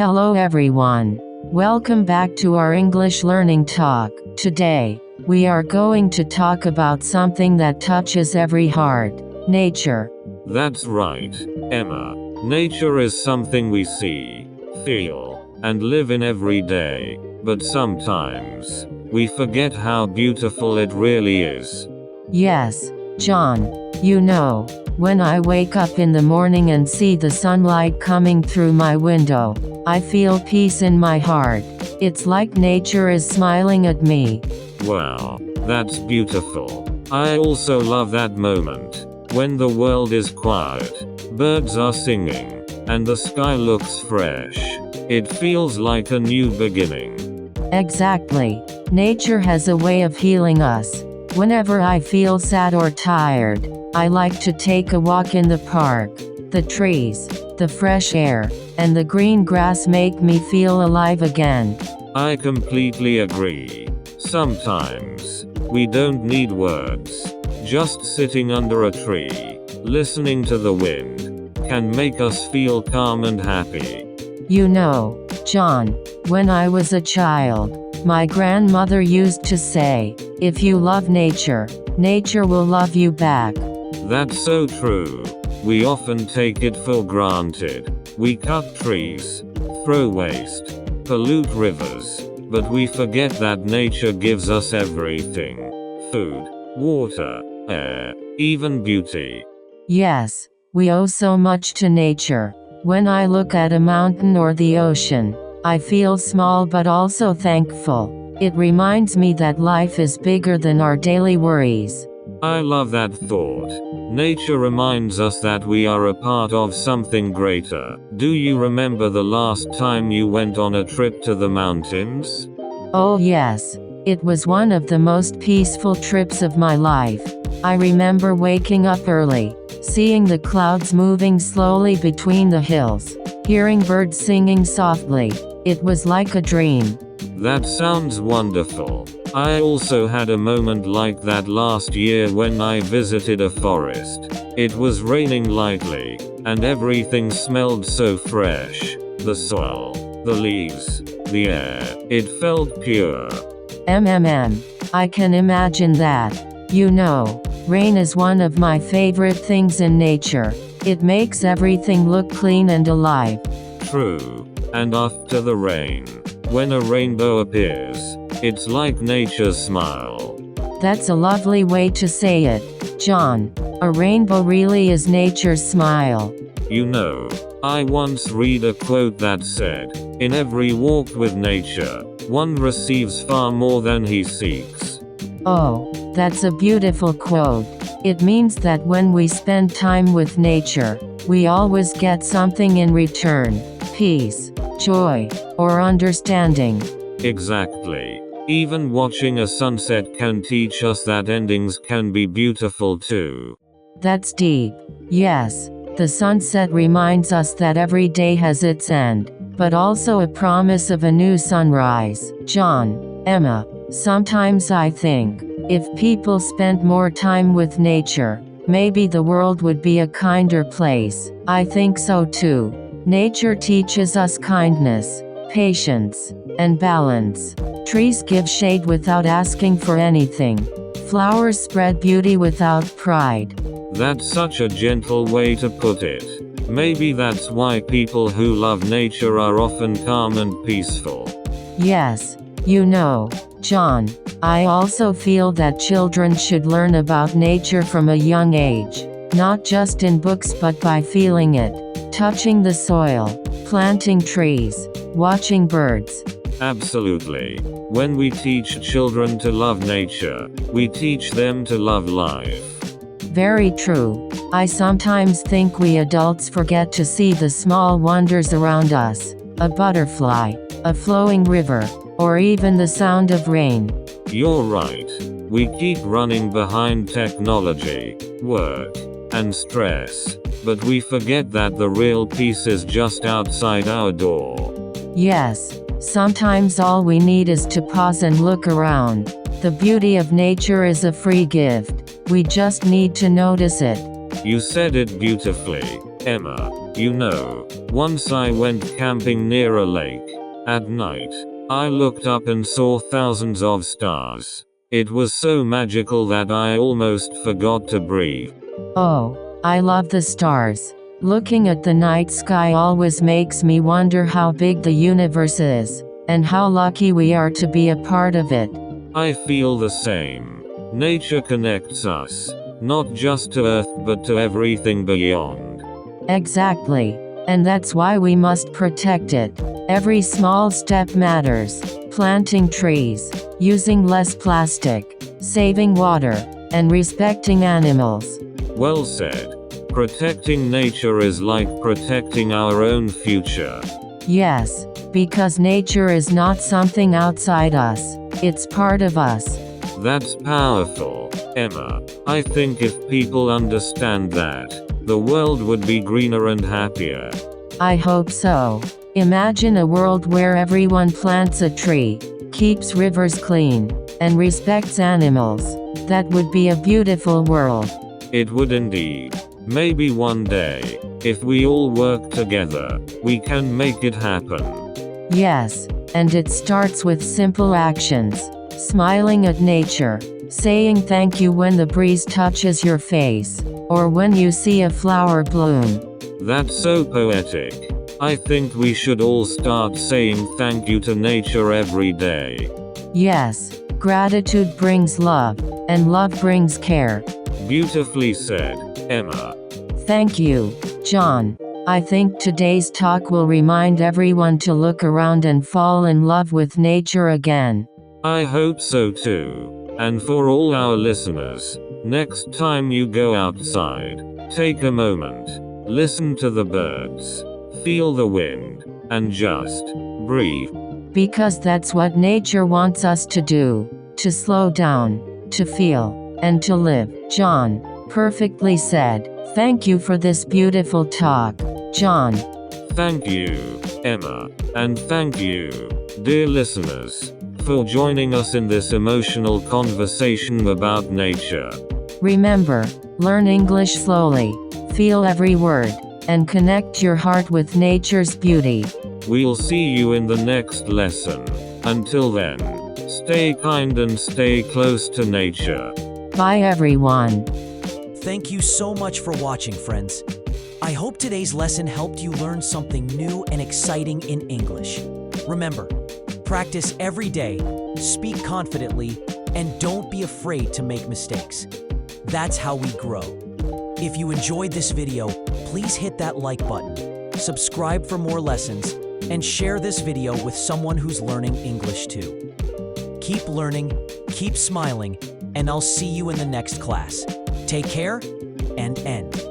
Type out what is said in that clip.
Hello everyone. Welcome back to our English Learning Talk. Today, we are going to talk about something that touches every heart: nature. That's right, Emma. Nature is something we see, feel, and live in every day, but sometimes, we forget how beautiful it really is. Yes, John. When I wake up in the morning and see the sunlight coming through my window, I feel peace in my heart. It's like nature is smiling at me. Wow, that's beautiful. I also love that moment, when the world is quiet, birds are singing, and the sky looks fresh. It feels like a new beginning. Exactly. Nature has a way of healing us. Whenever I feel sad or tired, I like to take a walk in the park. The trees, the fresh air, and the green grass make me feel alive again. I completely agree. Sometimes, we don't need words. Just sitting under a tree, listening to the wind, can make us feel calm and happy. John, when I was a child, my grandmother used to say, if you love nature, nature will love you back. That's so true. We often take it for granted. We cut trees, throw waste, pollute rivers, but we forget that nature gives us everything: food, water, air, even beauty. Yes, we owe so much to nature. When I look at a mountain or the ocean, I feel small but also thankful. It reminds me that life is bigger than our daily worries. I love that thought. Nature reminds us that we are a part of something greater. Do you remember the last time you went on a trip to the mountains? Oh yes, it was one of the most peaceful trips of my life. I remember waking up early, seeing the clouds moving slowly between the hills, hearing birds singing softly. It was like a dream. That sounds wonderful. I also had a moment like that last year when I visited a forest. It was raining lightly, and everything smelled so fresh. The soil, the leaves, the air. It felt pure. I can imagine that. Rain is one of my favorite things in nature. It makes everything look clean and alive. True. And after the rain, when a rainbow appears, it's like nature's smile. That's a lovely way to say it, John. A rainbow really is nature's smile. I once read a quote that said, in every walk with nature, one receives far more than he seeks. Oh, that's a beautiful quote. It means that when we spend time with nature, we always get something in return: peace, joy, or understanding. Exactly. Even watching a sunset can teach us that endings can be beautiful too. That's deep. Yes, the sunset reminds us that every day has its end, but also a promise of a new sunrise. John, Emma, sometimes I think, if people spent more time with nature, maybe the world would be a kinder place. I think so too. Nature teaches us kindness, patience, and balance. Trees give shade without asking for anything. Flowers spread beauty without pride. That's such a gentle way to put it. Maybe that's why people who love nature are often calm and peaceful. Yes, John, I also feel that children should learn about nature from a young age. Not just in books but by feeling it, touching the soil, planting trees, watching birds. Absolutely. When we teach children to love nature, we teach them to love life. Very true. I sometimes think we adults forget to see the small wonders around us: a butterfly, a flowing river, or even the sound of rain. You're right. We keep running behind technology, work, and stress, but we forget that the real peace is just outside our door. Yes, sometimes all we need is to pause and look around. The beauty of nature is a free gift. We just need to notice it. You said it beautifully, Emma. You know, once I went camping near a lake. At night, I looked up and saw thousands of stars. It was so magical that I almost forgot to breathe. Oh, I love the stars. Looking at the night sky always makes me wonder how big the universe is, and how lucky we are to be a part of it. I feel the same. Nature connects us, not just to Earth but to everything beyond. Exactly. And that's why we must protect it. Every small step matters. Planting trees, using less plastic, saving water, and respecting animals. Well said. Protecting nature is like protecting our own future. Yes, because nature is not something outside us, it's part of us. That's powerful, Emma. I think if people understand that, the world would be greener and happier. I hope so. Imagine a world where everyone plants a tree, keeps rivers clean, and respects animals. That would be a beautiful world. It would indeed. Maybe one day, if we all work together, we can make it happen. Yes, and it starts with simple actions. Smiling at nature, saying thank you when the breeze touches your face, or when you see a flower bloom. That's so poetic. I think we should all start saying thank you to nature every day. Yes, gratitude brings love, and love brings care. Beautifully said, Emma. Thank you, John. I think today's talk will remind everyone to look around and fall in love with nature again. I hope so too. And for all our listeners, next time you go outside, take a moment, listen to the birds, feel the wind, and just breathe. Because that's what nature wants us to do, to slow down, to feel, and to live. John, perfectly said. Thank you for this beautiful talk, John. Thank you, Emma. And thank you, dear listeners, for joining us in this emotional conversation about nature. Remember, learn English slowly, feel every word, and connect your heart with nature's beauty. We'll see you in the next lesson. Until then, stay kind and stay close to nature. Bye everyone. Thank you so much for watching, friends. I hope today's lesson helped you learn something new and exciting in English. Remember, practice every day, speak confidently, and don't be afraid to make mistakes. That's how we grow. If you enjoyed this video, please hit that like button, subscribe for more lessons, and share this video with someone who's learning English too. Keep learning, keep smiling, and I'll see you in the next class. Take care, and end.